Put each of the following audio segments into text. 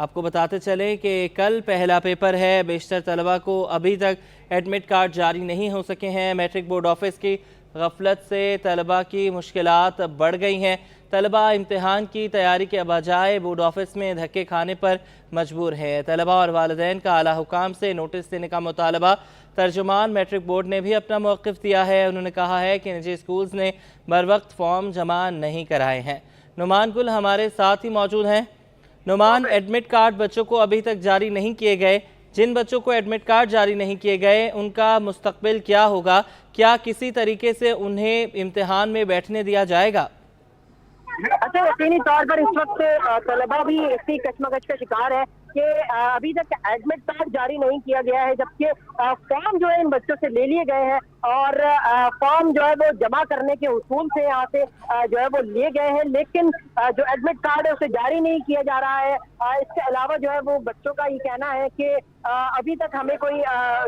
آپ کو بتاتے چلیں کہ کل پہلا پیپر ہے، بیشتر طلبہ کو ابھی تک ایڈمٹ کارڈ جاری نہیں ہو سکے ہیں۔ میٹرک بورڈ آفس کی غفلت سے طلبہ کی مشکلات بڑھ گئی ہیں۔ طلبہ امتحان کی تیاری کے بجائے بورڈ آفس میں دھکے کھانے پر مجبور ہیں۔ طلبہ اور والدین کا اعلیٰ حکام سے نوٹس دینے کا مطالبہ۔ ترجمان میٹرک بورڈ نے بھی اپنا موقف دیا ہے۔ انہوں نے کہا ہے کہ نجی اسکولز نے بروقت فارم جمع نہیں کرائے ہیں۔ نعمان گل ہمارے ساتھ ہی موجود ہیں۔ نعمان، ایڈمٹ کارڈ بچوں کو ابھی تک جاری نہیں کیے گئے، جن بچوں کو ایڈمٹ کارڈ جاری نہیں کیے گئے ان کا مستقبل کیا ہوگا؟ کیا کسی طریقے سے انہیں امتحان میں بیٹھنے دیا جائے گا؟ اچھا، یقینی طور پر اس وقت طلبہ بھی اسی کشمکش کا شکار ہے کہ ابھی تک ایڈمٹ کارڈ جاری نہیں کیا گیا ہے، جبکہ فارم جو ہے ان بچوں سے لے لیے گئے ہیں اور فارم جو ہے وہ جمع کرنے کے اصول سے یہاں سے جو ہے وہ لیے گئے ہیں، لیکن جو ایڈمٹ کارڈ ہے اسے جاری نہیں کیا جا رہا ہے۔ اس کے علاوہ جو ہے وہ بچوں کا یہ کہنا ہے کہ ابھی تک ہمیں کوئی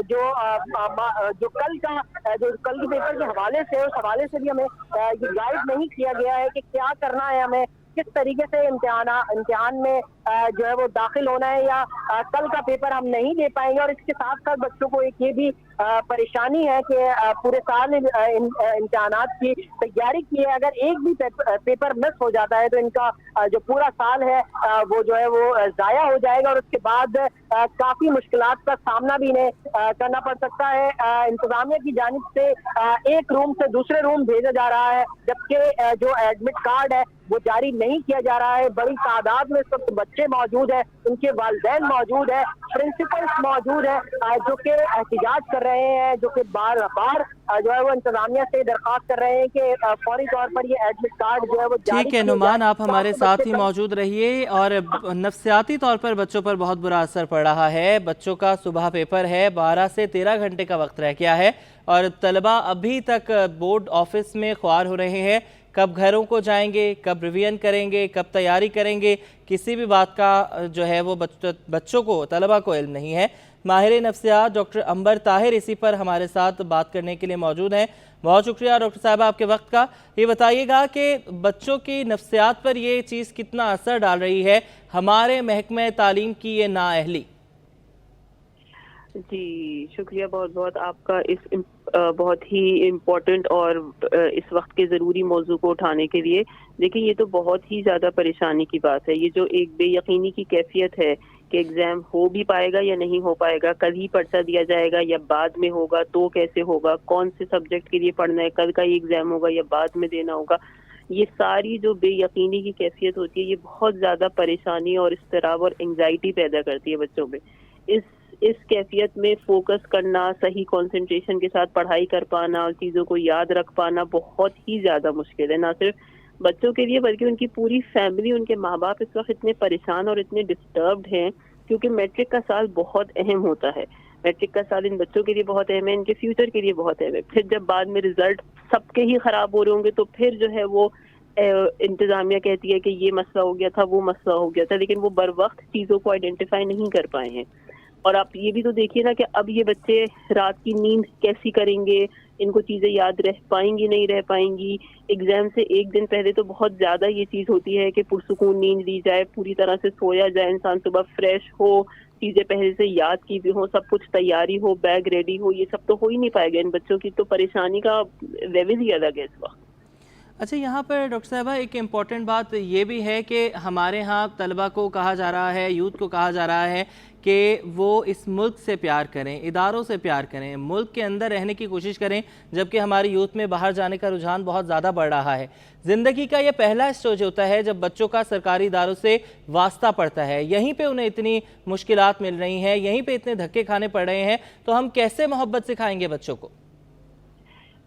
جو کل کے پیپر کے حوالے سے اس حوالے سے بھی ہمیں یہ گائیڈ نہیں کیا گیا ہے کہ کیا کرنا ہے، ہمیں کس طریقے سے امتحان میں جو ہے وہ داخل ہونا ہے، یا کل کا پیپر ہم نہیں دے پائیں گے۔ اور اس کے ساتھ ساتھ بچوں کو ایک یہ بھی پریشانی ہے کہ پورے سال امتحانات کی تیاری کی ہے، اگر ایک بھی پیپر مس ہو جاتا ہے تو ان کا جو پورا سال ہے وہ جو ہے وہ ضائع ہو جائے گا، اور اس کے بعد کافی مشکلات کا سامنا بھی انہیں کرنا پڑ سکتا ہے۔ انتظامیہ کی جانب سے ایک روم سے دوسرے روم بھیجا جا رہا ہے، جبکہ جو ایڈمٹ کارڈ ہے وہ جاری نہیں کیا جا رہا ہے۔ بڑی تعداد میں اس وقت بچے موجود ہیں، ان کے والدین موجود ہیں، پرنسپلز موجود ہیں جو کہ احتجاج کر رہے ہیں، جو کہ بار بار جو ہے وہ انتظامیہ سے درخواست کر رہے ہیں کہ فوری طور پر یہ ایڈمٹ کارڈ جو ہے وہ جاری ٹھیک ہے نعمان، آپ ہمارے ساتھ ہی موجود رہیے۔ اور نفسیاتی طور پر بچوں پر بہت برا اثر پڑ رہا ہے۔ بچوں کا صبح پیپر ہے، 12 سے 13 گھنٹے کا وقت رہ گیا ہے اور طلبہ ابھی تک بورڈ آفس میں خوار ہو رہے ہیں۔ کب گھروں کو جائیں گے، کب ریویژن کریں گے، کب تیاری کریں گے، کسی بھی بات کا جو ہے وہ بچوں کو، طلبہ کو علم نہیں ہے۔ ماہر نفسیات ڈاکٹر عنبر طاہر اسی پر ہمارے ساتھ بات کرنے کے لیے موجود ہیں۔ بہت شکریہ ڈاکٹر صاحبہ آپ کے وقت کا۔ یہ بتائیے گا کہ بچوں کی نفسیات پر یہ چیز کتنا اثر ڈال رہی ہے، ہمارے محکمہ تعلیم کی یہ نااہلی؟ جی شکریہ بہت بہت آپ کا اس بہت ہی امپورٹنٹ اور اس وقت کے ضروری موضوع کو اٹھانے کے لیے۔ دیکھیں یہ تو بہت ہی زیادہ پریشانی کی بات ہے، یہ جو ایک بے یقینی کی کیفیت ہے کہ ایگزام ہو بھی پائے گا یا نہیں ہو پائے گا، کل ہی پرچہ دیا جائے گا یا بعد میں ہوگا، تو کیسے ہوگا، کون سے سبجیکٹ کے لیے پڑھنا ہے، کل کا یہ ایگزام ہوگا یا بعد میں دینا ہوگا، یہ ساری جو بے یقینی کی کیفیت ہوتی ہے یہ بہت زیادہ پریشانی اور اضطراب اور انگزائٹی پیدا کرتی ہے بچوں میں۔ اس کیفیت میں فوکس کرنا، صحیح کنسنٹریشن کے ساتھ پڑھائی کر پانا اور چیزوں کو یاد رکھ پانا بہت ہی زیادہ مشکل ہے، نہ صرف بچوں کے لیے بلکہ ان کی پوری فیملی، ان کے ماں باپ اس وقت اتنے پریشان اور اتنے ڈسٹربڈ ہیں کیونکہ میٹرک کا سال بہت اہم ہوتا ہے۔ میٹرک کا سال ان بچوں کے لیے بہت اہم ہے، ان کے فیوچر کے لیے بہت اہم ہے۔ پھر جب بعد میں رزلٹ سب کے ہی خراب ہو رہے ہوں گے تو پھر جو ہے وہ انتظامیہ کہتی ہے کہ یہ مسئلہ ہو گیا تھا، وہ مسئلہ ہو گیا تھا، لیکن وہ بر وقت چیزوں کو آئیڈینٹیفائی نہیں کر پائے ہیں۔ اور آپ یہ بھی تو دیکھیے نا کہ اب یہ بچے رات کی نیند کیسی کریں گے، ان کو چیزیں یاد رہ پائیں گی نہیں رہ پائیں گی۔ ایگزام سے ایک دن پہلے تو بہت زیادہ یہ چیز ہوتی ہے کہ پرسکون نیند لی جائے، پوری طرح سے سویا جائے، انسان صبح فریش ہو، چیزیں پہلے سے یاد کی بھی ہوں، سب کچھ تیاری ہو، بیگ ریڈی ہو، یہ سب تو ہو ہی نہیں پائے گا۔ ان بچوں کی تو پریشانی کا لیول ہی الگ ہے اس وقت۔ اچھا، یہاں پر ڈاکٹر صاحبہ ایک امپورٹنٹ بات یہ بھی ہے کہ ہمارے ہاں طلبہ کو کہا جا رہا ہے، یوتھ کو کہا جا رہا ہے کہ وہ اس ملک سے پیار کریں، اداروں سے پیار کریں، ملک کے اندر رہنے کی کوشش کریں، جبکہ ہماری یوتھ میں باہر جانے کا رجحان بہت زیادہ بڑھ رہا ہے۔ زندگی کا یہ پہلا اسٹیج ہوتا ہے جب بچوں کا سرکاری اداروں سے واسطہ پڑتا ہے، یہیں پہ انہیں اتنی مشکلات مل رہی ہیں، یہیں پہ اتنے دھکے کھانے پڑ رہے ہیں، تو ہم کیسے محبت سکھائیں گے بچوں کو؟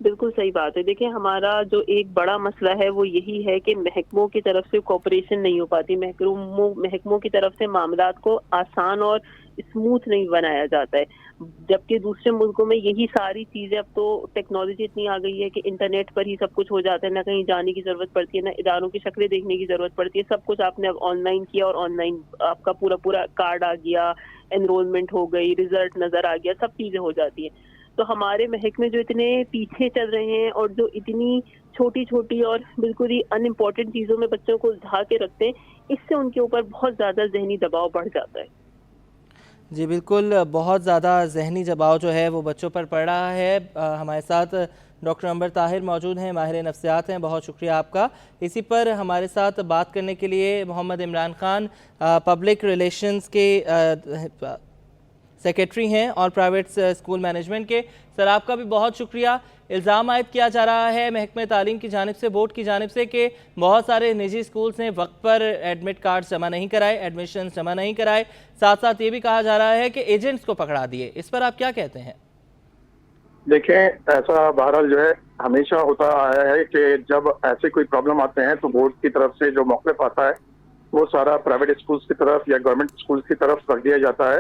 بالکل صحیح بات ہے۔ دیکھیں ہمارا جو ایک بڑا مسئلہ ہے وہ یہی ہے کہ محکموں کی طرف سے کوآپریشن نہیں ہو پاتی، محکموں کی طرف سے معاملات کو آسان اور اسموتھ نہیں بنایا جاتا ہے، جبکہ دوسرے ملکوں میں یہی ساری چیزیں، اب تو ٹیکنالوجی اتنی آ گئی ہے کہ انٹرنیٹ پر ہی سب کچھ ہو جاتا ہے، نہ کہیں جانے کی ضرورت پڑتی ہے، نہ اداروں کی شکلیں دیکھنے کی ضرورت پڑتی ہے، سب کچھ آپ نے اب آن لائن کیا اور آن لائن آپ کا پورا کارڈ آ گیا، انرولمنٹ ہو گئی، ریزلٹ نظر آ گیا، سب چیزیں ہو جاتی ہیں۔ تو ہمارے محکمے جو اتنے پیچھے چل رہے ہیں اور جو اتنی چھوٹی چھوٹی اور بالکل ہی ان امپورٹنٹ چیزوں میں بچوں کو الجھا کے رکھتے ہیں، اس سے ان کے اوپر بہت زیادہ ذہنی دباؤ بڑھ جاتا ہے۔ جی بالکل، بہت زیادہ ذہنی دباؤ جو ہے وہ بچوں پر پڑ رہا ہے۔ ہمارے ساتھ ڈاکٹر عنبر طاہر موجود ہیں، ماہر نفسیات ہیں، بہت شکریہ آپ کا۔ اسی پر ہمارے ساتھ بات کرنے کے لیے محمد عمران خان پبلک ریلیشنز کے سیکریٹری ہیں اور پرائیویٹ اسکول مینجمنٹ کے۔ سر آپ کا بھی بہت شکریہ۔ الزام عائد کیا جا رہا ہے محکمہ تعلیم کی جانب سے، بورڈ کی جانب سے، کہ بہت سارے نجی اسکولز نے وقت پر ایڈمٹ کارڈ جمع نہیں کرائے، ایڈمیشنز جمع نہیں کرائے، ساتھ ساتھ یہ بھی کہا جا رہا ہے کہ ایجنٹس کو پکڑا دیے۔ اس پر آپ کیا کہتے ہیں؟ دیکھیں، ایسا بہرحال جو ہے ہمیشہ ہوتا آیا ہے کہ جب ایسے کوئی پرابلم آتے ہیں تو بورڈ کی طرف سے جو موقف آتا ہے وہ سارا پرائیویٹ اسکولز کی طرف یا گورنمنٹ اسکولز کی طرف رکھ دیا جاتا ہے۔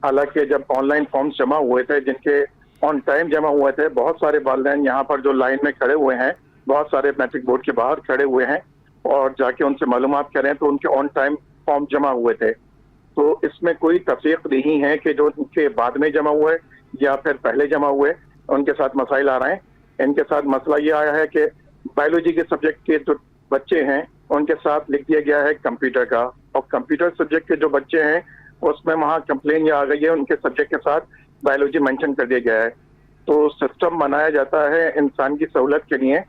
حالانکہ جب آن لائن فارمز جمع ہوئے تھے، جن کے آن ٹائم جمع ہوئے تھے، بہت سارے والدین یہاں پر جو لائن میں کھڑے ہوئے ہیں، بہت سارے میٹرک بورڈ کے باہر کھڑے ہوئے ہیں اور جا کے ان سے معلومات کریں تو ان کے آن ٹائم فارم جمع ہوئے تھے۔ تو اس میں کوئی تفریق نہیں ہے کہ جو ان کے بعد میں جمع ہوئے یا پھر پہلے جمع ہوئے ان کے ساتھ مسائل آ رہے ہیں۔ ان کے ساتھ مسئلہ یہ آیا ہے کہ بایولوجی کے سبجیکٹ کے جو بچے ہیں ان کے ساتھ لکھ دیا گیا ہے کمپیوٹر کا، اور کمپیوٹر سبجیکٹ کے جو بچے ہیں اس میں وہاں کمپلین یہ آ گئی ہے، ان کے سبجیکٹ کے ساتھ بایولوجی مینشن کر دیا گیا ہے۔ تو سسٹم بنایا جاتا ہے انسان کی سہولت کے لیے،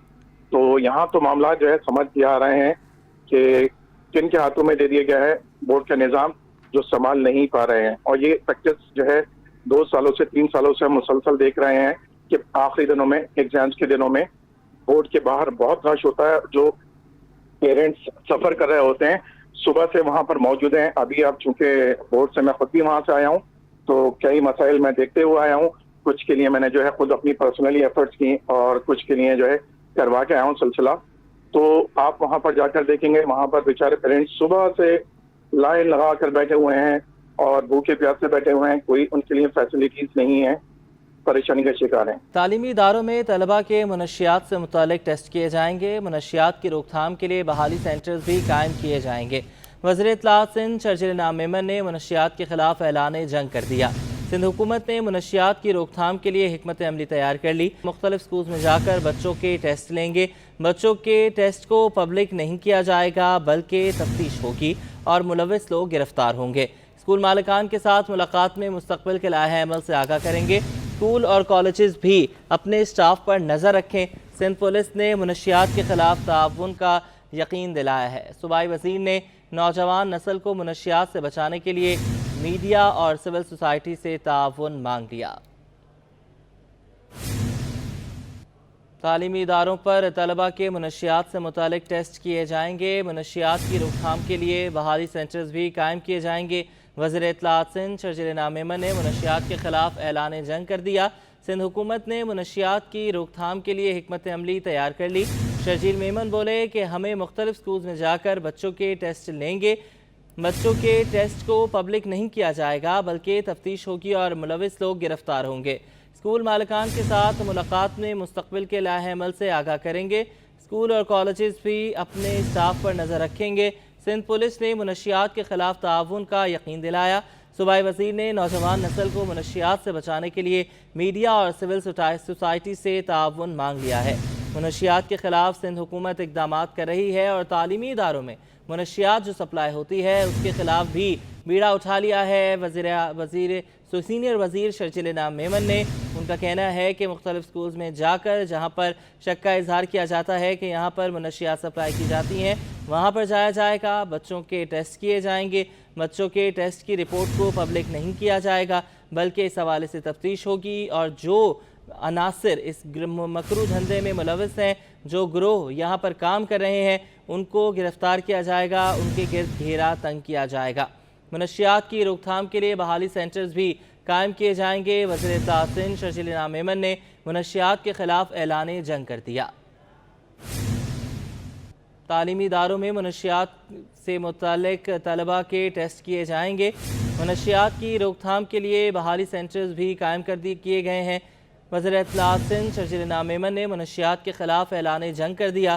تو یہاں تو معاملات جو ہے سمجھ کے آ رہے ہیں کہ کن کے ہاتھوں میں دے دیا گیا ہے بورڈ کا نظام، جو سنبھال نہیں پا رہے ہیں۔ اور یہ پریکٹس جو ہے 2 سالوں سے 3 سالوں سے ہم مسلسل دیکھ رہے ہیں کہ آخری دنوں میں، ایگزامز کے دنوں میں بورڈ کے باہر بہت رش ہوتا ہے، جو پیرنٹس سفر کر رہے ہوتے ہیں صبح سے وہاں پر موجود ہیں۔ ابھی اب چونکہ بورڈ سے میں خود بھی وہاں سے آیا ہوں تو کئی مسائل میں دیکھتے ہوئے آیا ہوں، کچھ کے لیے میں نے جو ہے خود اپنی پرسنلی ایفرٹس کی اور کچھ کے لیے جو ہے کروا کے آیا ہوں سلسلہ۔ تو آپ وہاں پر جا کر دیکھیں گے وہاں پر بیچارے پیرنٹس صبح سے لائن لگا کر بیٹھے ہوئے ہیں اور بھوکے پیاسے بیٹھے ہوئے ہیں، کوئی ان کے لیے فیسلٹیز نہیں ہیں، پریشانی کا شکار ہیں۔ تعلیمی اداروں میں طلبہ کے منشیات سے متعلق ٹیسٹ کیے جائیں گے، منشیات کی روک تھام کے لیے بحالی سینٹرز بھی قائم کیے جائیں گے۔ وزیر اطلاعات سندھ شرجیل انعام میمن نے منشیات کے خلاف اعلان جنگ کر دیا۔ سندھ حکومت نے منشیات کی روک تھام کے لیے حکمت عملی تیار کر لی، مختلف سکولز میں جا کر بچوں کے ٹیسٹ لیں گے۔ بچوں کے ٹیسٹ کو پبلک نہیں کیا جائے گا بلکہ تفتیش ہوگی اور ملوث لوگ گرفتار ہوں گے۔ اسکول مالکان کے ساتھ ملاقات میں مستقبل کے لائحہ عمل سے آگاہ کریں گے۔ اسکول اور کالجز بھی اپنے اسٹاف پر نظر رکھیں۔ سندھ پولیس نے منشیات کے خلاف تعاون کا یقین دلایا ہے۔ صوبائی وزیر نے نوجوان نسل کو منشیات سے بچانے کے لیے میڈیا اور سول سوسائٹی سے تعاون مانگ لیا۔ تعلیمی اداروں پر طلبہ کے منشیات سے متعلق ٹیسٹ کیے جائیں گے، منشیات کی روک تھام کے لیے بحالی سینٹرز بھی قائم کیے جائیں گے۔ وزیر اطلاعات سندھ شرجیل انعام میمن نے منشیات کے خلاف اعلان جنگ کر دیا۔ سندھ حکومت نے منشیات کی روک تھام کے لیے حکمت عملی تیار کر لی۔ شرجیل میمن بولے کہ ہمیں مختلف سکولز میں جا کر بچوں کے ٹیسٹ لیں گے۔ بچوں کے ٹیسٹ کو پبلک نہیں کیا جائے گا بلکہ تفتیش ہوگی اور ملوث لوگ گرفتار ہوں گے۔ اسکول مالکان کے ساتھ ملاقات میں مستقبل کے لائحہ عمل سے آگاہ کریں گے۔ اسکول اور کالجز بھی اپنے اسٹاف پر نظر رکھیں گے۔ سندھ پولیس نے منشیات کے خلاف تعاون کا یقین دلایا۔ صوبائی وزیر نے نوجوان نسل کو منشیات سے بچانے کے لیے میڈیا اور سول سوسائٹی سے تعاون مانگ لیا ہے۔ منشیات کے خلاف سندھ حکومت اقدامات کر رہی ہے اور تعلیمی اداروں میں منشیات جو سپلائی ہوتی ہے اس کے خلاف بھی بیڑا اٹھا لیا ہے۔ سینئر وزیر شرجیل انعام میمن نے ان کا کہنا ہے کہ مختلف سکولز میں جا کر جہاں پر شک کا اظہار کیا جاتا ہے کہ یہاں پر منشیات سپلائی کی جاتی ہیں وہاں پر جایا جائے گا، بچوں کے ٹیسٹ کیے جائیں گے۔ بچوں کے ٹیسٹ کی رپورٹ کو پبلک نہیں کیا جائے گا بلکہ اس حوالے سے تفتیش ہوگی اور جو عناصر اس مکروہ دھندے میں ملوث ہیں، جو گروہ یہاں پر کام کر رہے ہیں، ان کو گرفتار کیا جائے گا، ان کے گرد گھیرا تنگ کیا جائے گا۔ منشیات کی روک تھام کے لیے بحالی سینٹرز بھی قائم کیے جائیں گے۔ وزیر اطلاعات سندھ شرجیل انعام میمن نے منشیات کے خلاف اعلان جنگ کر دیا۔ تعلیمی اداروں میں منشیات سے متعلق طلبہ کے ٹیسٹ کیے جائیں گے۔ منشیات کی روک تھام کے لیے بحالی سینٹرز بھی قائم کیے گئے ہیں۔ وزیر اطلاعات سندھ شرجیل انعام میمن نے منشیات کے خلاف اعلان جنگ کر دیا۔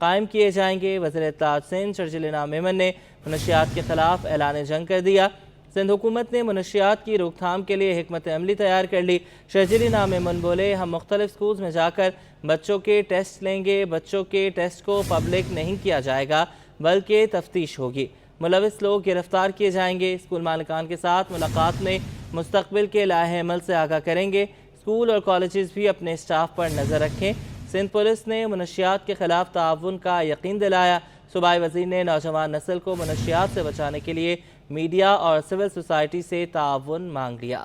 قائم کیے جائیں گے۔ وزیر اطلاعات سندھ شرجیل انعام میمن نے منشیات کے خلاف اعلان جنگ کر دیا۔ سندھ حکومت نے منشیات کی روک تھام کے لیے حکمت عملی تیار کر لی۔ شرجیل انعام میمن بولے، ہم مختلف سکولز میں جا کر بچوں کے ٹیسٹ لیں گے۔ بچوں کے ٹیسٹ کو پبلک نہیں کیا جائے گا بلکہ تفتیش ہوگی۔ ملوث لوگ گرفتار کیے جائیں گے۔ اسکول مالکان کے ساتھ ملاقات میں مستقبل کے لائحہ عمل سے آگاہ کریں گے۔ اسکول اور کالجز بھی اپنے اسٹاف پر نظر رکھیں۔ سندھ پولیس نے منشیات کے خلاف تعاون کا یقین دلایا۔ صوبائی وزیر نے نوجوان نسل کو منشیات سے بچانے کے لیے میڈیا اور سول سوسائٹی سے تعاون مانگ لیا۔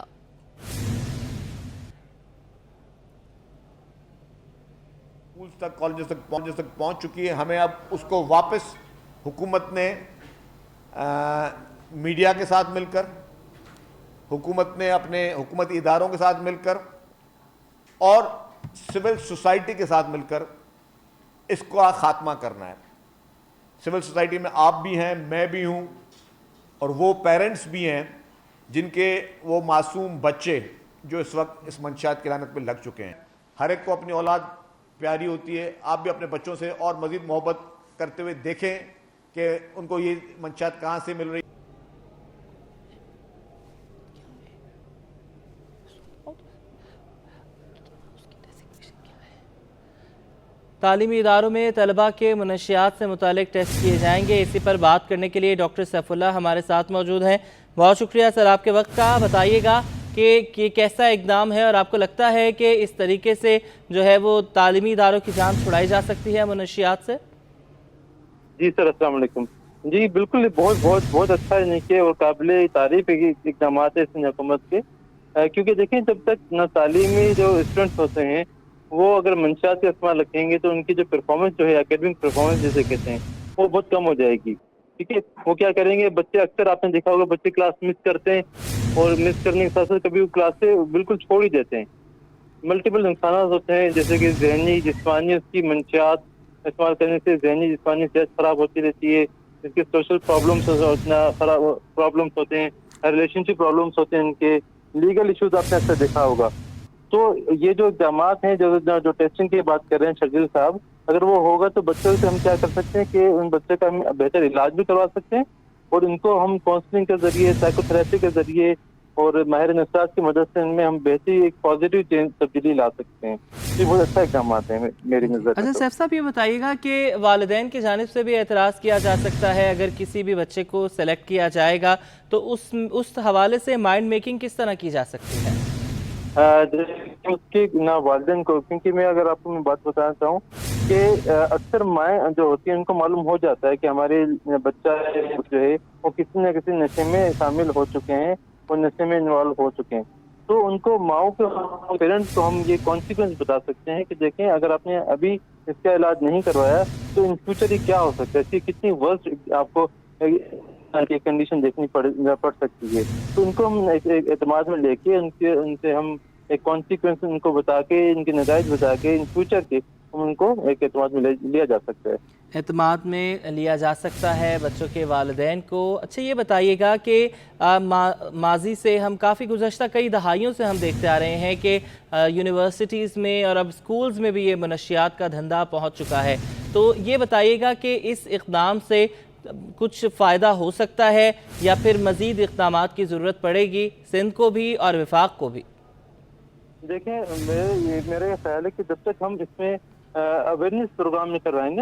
اسکولز تک کالجز تک پہنچ چکی ہے۔ ہمیں اب اس کو واپس حکومت نے میڈیا کے ساتھ مل کر، حکومت نے اپنے حکومتی اداروں کے ساتھ مل کر اور سول سوسائٹی کے ساتھ مل کر اس کو خاتمہ کرنا ہے۔ سول سوسائٹی میں آپ بھی ہیں، میں بھی ہوں، اور وہ پیرنٹس بھی ہیں جن کے وہ معصوم بچے جو اس وقت اس منشیات کی لعنت پہ لگ چکے ہیں۔ ہر ایک کو اپنی اولاد پیاری ہوتی ہے۔ آپ بھی اپنے بچوں سے اور مزید محبت کرتے ہوئے دیکھیں کہ ان کو یہ منشیات کہاں سے مل رہی۔ تعلیمی اداروں میں طلبہ کے منشیات سے متعلق ٹیسٹ کیے جائیں گے۔ اسی پر بات کرنے کے لیے ڈاکٹر سیف اللہ ہمارے ساتھ موجود ہیں۔ بہت شکریہ سر آپ کے وقت کا۔ بتائیے گا کہ کیسا اقدام ہے اور آپ کو لگتا ہے کہ اس طریقے سے جو ہے وہ تعلیمی اداروں کی جان چھڑائی جا سکتی ہے منشیات سے؟ جی سر، السلام علیکم۔ جی بالکل، بہت اچھا اور قابل تعریف اقدامات ہے سندھ حکومت کے، کیونکہ دیکھیں جب تک نہ تعلیمی جو اسٹوڈنٹس ہوتے ہیں وہ اگر منشیات کا استعمال رکھیں گے تو ان کی جو پرفارمنس جو ہے اکیڈمک پرفارمنس جیسے کہتے ہیں وہ بہت کم ہو جائے گی۔ ٹھیک ہے، وہ کیا کریں گے، بچے اکثر آپ نے دیکھا ہوگا بچے کلاس مس کرتے ہیں اور مس کرنے کے ساتھ ساتھ کبھی وہ کلاس سے بالکل چھوڑ ہی دیتے ہیں۔ ملٹیپل نقصانات ہوتے ہیں، جیسے کہ ذہنی جسمانی اس کی منشیات استعمال کرنے سے ذہنی جسمانی صحت خراب ہوتی رہتی ہے، اس کے سوشل پرابلمس ہوتے ہیں، ریلیشن شپ پرابلمس ہوتے ہیں، ان کے لیگل ایشوز آپ نے اکثر دیکھا ہوگا۔ تو یہ جو اقدامات ہیں جو ٹیسٹنگ کی بات کر رہے ہیں شرجیل صاحب، اگر وہ ہوگا تو بچوں سے ہم کیا کر سکتے ہیں کہ ان بچے کا ہم بہتر علاج بھی کروا سکتے ہیں اور ان کو ہم کاؤنسلنگ کے ذریعے، سائیکو تھراپی کے ذریعے اور ماہر نفسیات کی مدد سے ان میں ہم بہتری ایک پازیٹیو تبدیلی لا سکتے ہیں۔ یہ بہت اچھا اقدامات ہیں میری نظر میں۔ اچھا سیف صاحب، یہ بتائیے گا کہ والدین کی جانب سے بھی اعتراض کیا جا سکتا ہے اگر کسی بھی بچے کو سلیکٹ کیا جائے گا تو اس حوالے سے مائنڈ میکنگ کس طرح کی جا سکتی ہے؟ اس کے نہ والدین کو، کیونکہ میں اگر آپ کو میں بات بتانا چاہوں کہ اکثر مائیں جو ہوتی ہیں ان کو معلوم ہو جاتا ہے کہ ہمارے بچہ جو ہے وہ کسی نہ کسی نشے میں شامل ہو چکے ہیں اور نشے میں انوالو ہو چکے ہیں، تو ان کو ماؤں کے پیرنٹس کو ہم یہ کانسیکوینس بتا سکتے ہیں کہ دیکھیں اگر آپ نے ابھی اس کا علاج نہیں کروایا تو ان فیوچر یہ کیا ہو سکتا ہے، اس کی کتنی ورسٹ آپ کو کنڈیشن دیکھنی پڑ سکتی ہے۔ تو ان کو ہم اعتماد میں لے کے ان سے ہم ایک کانسیکوینس ان کو بتا کے، ان کے نتائج بتا کے ان فیوچر کے ہم ان کو ایک اعتماد میں لیا جا سکتا ہے، اعتماد میں لیا جا سکتا ہے بچوں کے والدین کو۔ اچھا یہ بتائیے گا کہ ماضی سے ہم کافی گزشتہ کئی دہائیوں سے ہم دیکھتے آ رہے ہیں کہ یونیورسٹیز میں اور اب اسکولز میں بھی یہ منشیات کا دھندا پہنچ چکا ہے، تو یہ بتائیے گا کہ اس اقدام سے کچھ فائدہ ہو سکتا ہے یا پھر مزید اقدامات کی ضرورت پڑے گی سندھ کو بھی اور وفاق کو بھی؟ دیکھیں میرا یہ خیال ہے کہ جب تک ہم اس میں اویئرنیس پروگرام نہیں کروائیں گے،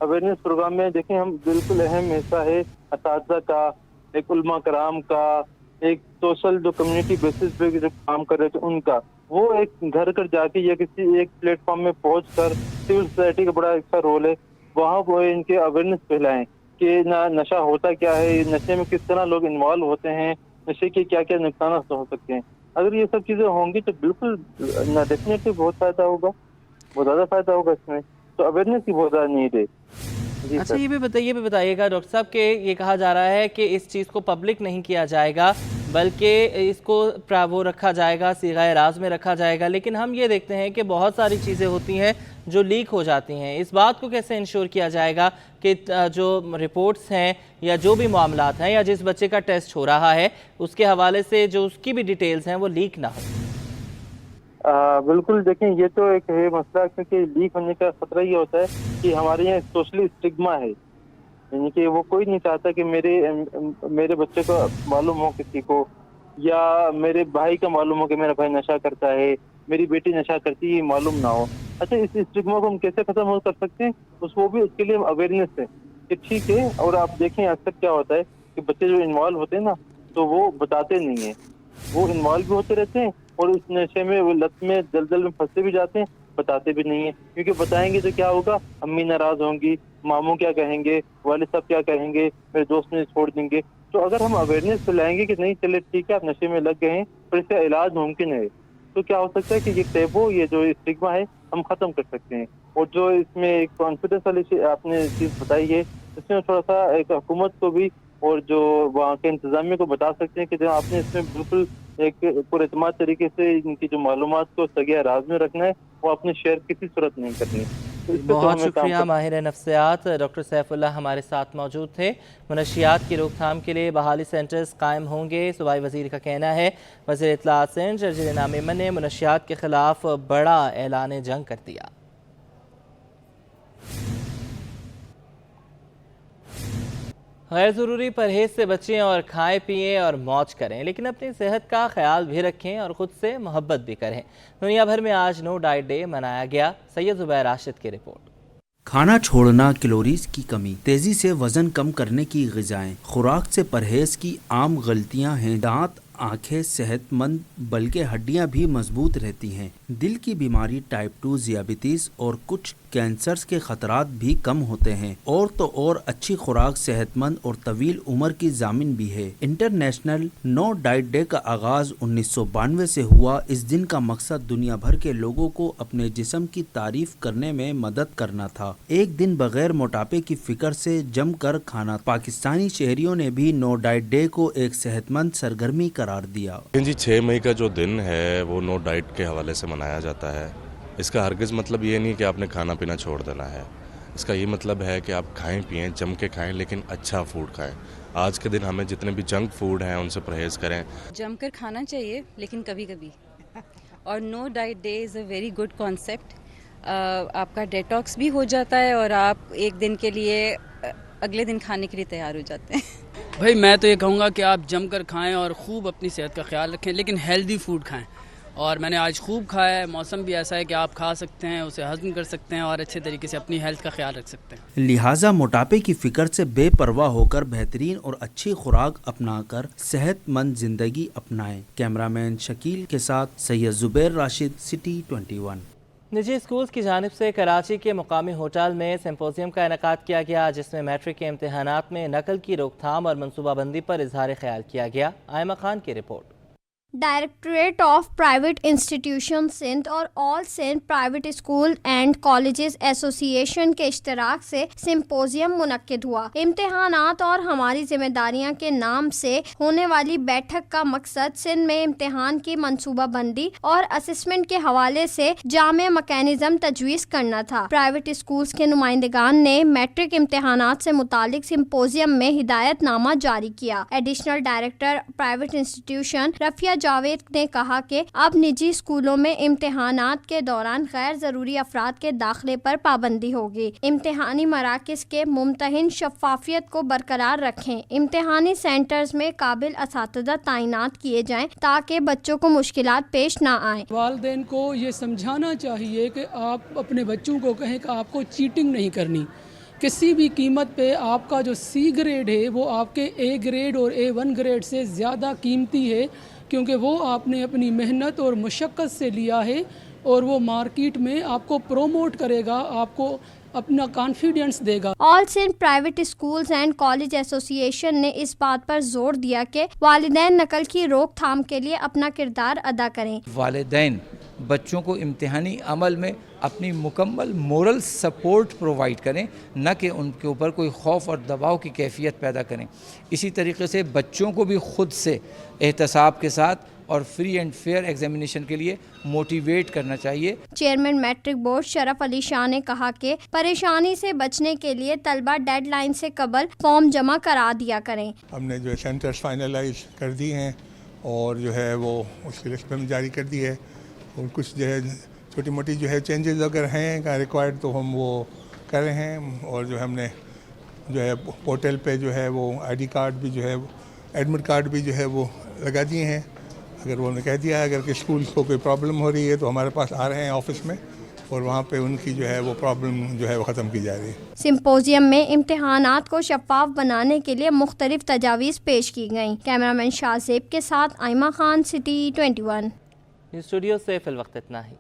اویئرنیس پروگرام میں دیکھیں ہم بالکل اہم حصہ ہے اساتذہ کا، ایک علماء کرام کا، ایک سوشل جو کمیونٹی بیسس پہ جو کام کر رہے تھے ان کا، وہ ایک گھر گھر جا کے یا کسی ایک پلیٹ فارم میں پہنچ کر سول سوسائٹی کا بڑا اچھا رول ہے، وہاں وہ ان کے اویئرنیس پھیلائیں کہ نشہ ہوتا کیا ہے، نشے میں کس طرح لوگ انوالو ہوتے ہیں، نشے کے کیا کیا نقصانات ہو سکتے ہیں۔ اگر یہ سب چیزیں ہوں گی تو بالکل ڈیفینیٹلی بہت فائدہ ہوگا، بہت زیادہ فائدہ ہوگا اس میں، تو اویئرنیس کی بہت زیادہ نیڈ ہے۔ اچھا یہ بھی بتائیے گا ڈاکٹر صاحب کہ یہ کہا جا رہا ہے کہ اس چیز کو پبلک نہیں کیا جائے گا بلکہ اس کو وہ رکھا جائے گا، صیغہ راز میں رکھا جائے گا، لیکن ہم یہ دیکھتے ہیں کہ بہت ساری چیزیں ہوتی ہیں جو لیک ہو جاتی ہیں۔ اس بات کو کیسے انشور کیا جائے گا کہ جو رپورٹس ہیں یا جو بھی معاملات ہیں یا جس بچے کا ٹیسٹ ہو رہا ہے اس کے حوالے سے جو اس کی بھی ڈیٹیلز ہیں وہ لیک نہ ہو؟ بالکل دیکھیں یہ تو ایک ہے مسئلہ کیونکہ لیک ہونے کا خطرہ یہ ہوتا ہے کہ ہمارے یہاں سوشلی اسٹگما ہے، یعنی کہ وہ کوئی نہیں چاہتا کہ میرے بچے کو معلوم ہو کسی کو، یا میرے بھائی کا معلوم ہو کہ میرا بھائی نشہ کرتا ہے، میری بیٹی نشہ کرتی ہے، معلوم نہ ہو۔ اچھا اس اسٹگما کو ہم کیسے ختم کر سکتے ہیں؟ وہ بھی اس کے لیے اویئرنیس ہے کہ ٹھیک ہے، اور آپ دیکھیں اکثر کیا ہوتا ہے کہ بچے جو انوالو ہوتے ہیں نا تو وہ بتاتے نہیں ہیں، وہ انوالو بھی ہوتے رہتے ہیں اور اس نشے میں وہ لت میں دلدل میں پھنستے بھی جاتے ہیں، بتاتے بھی نہیں ہیں، کیونکہ بتائیں گے تو کیا ہوگا، امی ناراض ہوں گی، ماموں کیا کہیں گے، والد صاحب کیا کہیں گے، میرے دوست مجھے چھوڑ دیں گے۔ تو اگر ہم اویئرنیس پھیلائیں گے کہ نہیں چلے ٹھیک ہے آپ نشے میں لگ گئے ہیں پر اس کا علاج ممکن ہے، تو کیا ہو سکتا ہے کہ یہ ٹیبو، یہ جو اسٹگما ہے ہم ختم کر سکتے ہیں۔ اور جو اس میں ایک کانفیڈنس والی آپ نے چیز بتائی ہے، اس میں تھوڑا سا ایک حکومت کو بھی اور جو وہاں کے انتظامیہ کو بتا سکتے ہیں کہ جو آپ نے اس میں بالکل ایک پر اعتماد طریقے سے ان کی جو معلومات کو سگے راز میں رکھنا ہے، وہ اپنے شیئر کسی صورت نہیں کرنی۔ بہت شکریہ ماہر نفسیات ڈاکٹر سیف اللہ ہمارے ساتھ موجود تھے۔ منشیات کی روک تھام کے لیے بحالی سینٹرز قائم ہوں گے، صوبائی وزیر کا کہنا ہے۔ وزیر اطلاعات سندھ شرجیل انعام ایمن نے منشیات کے خلاف بڑا اعلان جنگ کر دیا۔ غیر ضروری پرہیز سے بچیں اور کھائیں پئیں اور موج کریں، لیکن اپنی صحت کا خیال بھی رکھیں اور خود سے محبت بھی کریں۔ دنیا بھر میں آج نو ڈائٹ ڈے منایا گیا۔ سید زبیر راشد کی رپورٹ۔ کھانا چھوڑنا، کیلوریز کی کمی، تیزی سے وزن کم کرنے کی غذائیں، خوراک سے پرہیز کی عام غلطیاں ہیں۔ دانت، آنکھیں صحت مند بلکہ ہڈیاں بھی مضبوط رہتی ہیں۔ دل کی بیماری، ٹائپ 2 ذیابیطس اور کچھ کینسرز کے خطرات بھی کم ہوتے ہیں۔ اور تو اور اچھی خوراک صحت مند اور طویل عمر کی ضامن بھی ہے۔ انٹرنیشنل نو ڈائٹ ڈے کا آغاز 1992 سے ہوا۔ اس دن کا مقصد دنیا بھر کے لوگوں کو اپنے جسم کی تعریف کرنے میں مدد کرنا تھا۔ ایک دن بغیر موٹاپے کی فکر سے جم کر کھانا۔ پاکستانی شہریوں نے بھی نو ڈائٹ ڈے کو ایک صحت مند سرگرمی قرار دیا۔ جی 6 مئی کا جو دن ہے وہ نو ڈائٹ کے حوالے سے منایا جاتا ہے۔ اس کا ہرگز مطلب یہ نہیں کہ آپ نے کھانا پینا چھوڑ دینا ہے، اس کا یہ مطلب ہے کہ آپ کھائیں پئیں، جم کے کھائیں، لیکن اچھا فوڈ کھائیں۔ آج کے دن ہمیں جتنے بھی جنک فوڈ ہیں ان سے پرہیز کریں۔ جم کر کھانا چاہیے لیکن کبھی کبھی، اور no diet day is a very good concept. آپ کا ڈیٹاکس بھی ہو جاتا ہے اور آپ ایک دن کے لیے اگلے دن کھانے کے لیے تیار ہو جاتے ہیں۔ بھائی میں تو یہ کہوں گا کہ آپ جم کر کھائیں اور خوب اپنی صحت کا خیال رکھیں، لیکن ہیلدی فوڈ کھائیں۔ اور میں نے آج خوب کھایا ہے، موسم بھی ایسا ہے کہ آپ کھا سکتے ہیں، اسے ہضم کر سکتے ہیں اور اچھے طریقے سے اپنی ہیلتھ کا خیال رکھ سکتے ہیں۔ لہٰذا موٹاپے کی فکر سے بے پرواہ ہو کر بہترین اور اچھی خوراک اپنا کر صحت مند زندگی اپنائیں۔ کیمرہ مین شکیل کے ساتھ سید زبیر راشد، سٹی 21۔ نجی اسکولز کی جانب سے کراچی کے مقامی ہوٹل میں سمپوزیم کا انعقاد کیا گیا، جس میں میٹرک کے امتحانات میں نقل کی روک تھام اور منصوبہ بندی پر اظہار خیال کیا گیا۔ آئمہ خان کی رپورٹ۔ Directorate of private institution Sindh اور all Sindh private school and colleges association کے اشتراک سے سمپوزیم منعقد ہوا۔ امتحانات اور ہماری ذمہ داریاں کے نام سے ہونے والی بیٹھک کا مقصد سندھ میں امتحان کی منصوبہ بندی اور اسسمنٹ کے حوالے سے جامع میکینزم تجویز کرنا تھا۔ پرائیویٹ اسکولز کے نمائندگان نے میٹرک امتحانات سے متعلق سمپوزیم میں ہدایت نامہ جاری کیا۔ Additional director private institution Rafia Javed نے کہا کہ اب نجی اسکولوں میں امتحانات کے دوران غیر ضروری افراد کے داخلے پر پابندی ہوگی۔ امتحانی مراکز کے ممتحن شفافیت کو برقرار رکھیں۔ امتحانی سینٹرز میں قابل اساتذہ تعینات کیے جائیں تاکہ بچوں کو مشکلات پیش نہ آئیں۔ والدین کو یہ سمجھانا چاہیے کہ آپ اپنے بچوں کو کہیں کہ آپ کو چیٹنگ نہیں کرنی، کسی بھی قیمت پہ آپ کا جو سی گریڈ ہے وہ آپ کے اے گریڈ اور A1 گریڈ سے زیادہ قیمتی ہے، کیونکہ وہ آپ نے اپنی محنت اور مشقت سے لیا ہے اور وہ مارکیٹ میں آپ کو پروموٹ کرے گا، آپ کو اپنا کانفیڈنس دے گا۔ All Sindh private schools and college association نے اس بات پر زور دیا کہ والدین نقل کی روک تھام کے لیے اپنا کردار ادا کریں۔ والدین بچوں کو امتحانی عمل میں اپنی مکمل مورل سپورٹ پرووائڈ کریں، نہ کہ ان کے اوپر کوئی خوف اور دباؤ کی کیفیت پیدا کریں۔ اسی طریقے سے بچوں کو بھی خود سے احتساب کے ساتھ اور فری اینڈ فیئر ایگزامینیشن کے لیے موٹیویٹ کرنا چاہیے۔ چیئرمین میٹرک بورڈ شرف علی شاہ نے کہا کہ پریشانی سے بچنے کے لیے طلبہ ڈیڈ لائن سے قبل فارم جمع کرا دیا کریں۔ ہم نے جو سینٹرز فائنلائز کر دی ہیں اور جو ہے وہ اس کی لسٹ ہم جاری کر دی ہے، اور کچھ جو ہے چھوٹی موٹی جو ہے چینجز اگر ہیں ریکوائرڈ تو ہم وہ کر رہے ہیں. اور جو ہم نے جو ہے پورٹل پہ جو ہے وہ آئی ڈی کارڈ بھی جو ہے ایڈمٹ کارڈ بھی جو ہے وہ لگا دیے ہیں. اگر وہ نے کہہ دیا ہے اگر کہ اسکول کو کوئی پرابلم ہو رہی ہے تو ہمارے پاس آ رہے ہیں آفس میں اور وہاں پہ ان کی جو ہے وہ پرابلم جو ہے وہ ختم کی جا رہی ہے. سمپوزیم میں امتحانات کو شفاف بنانے کے لیے مختلف تجاویز پیش کی گئیں. کیمرامین شاہ زیب کے ساتھ آئمہ خان، سٹی 21. اسٹوڈیو سے فی الوقت اتنا ہی.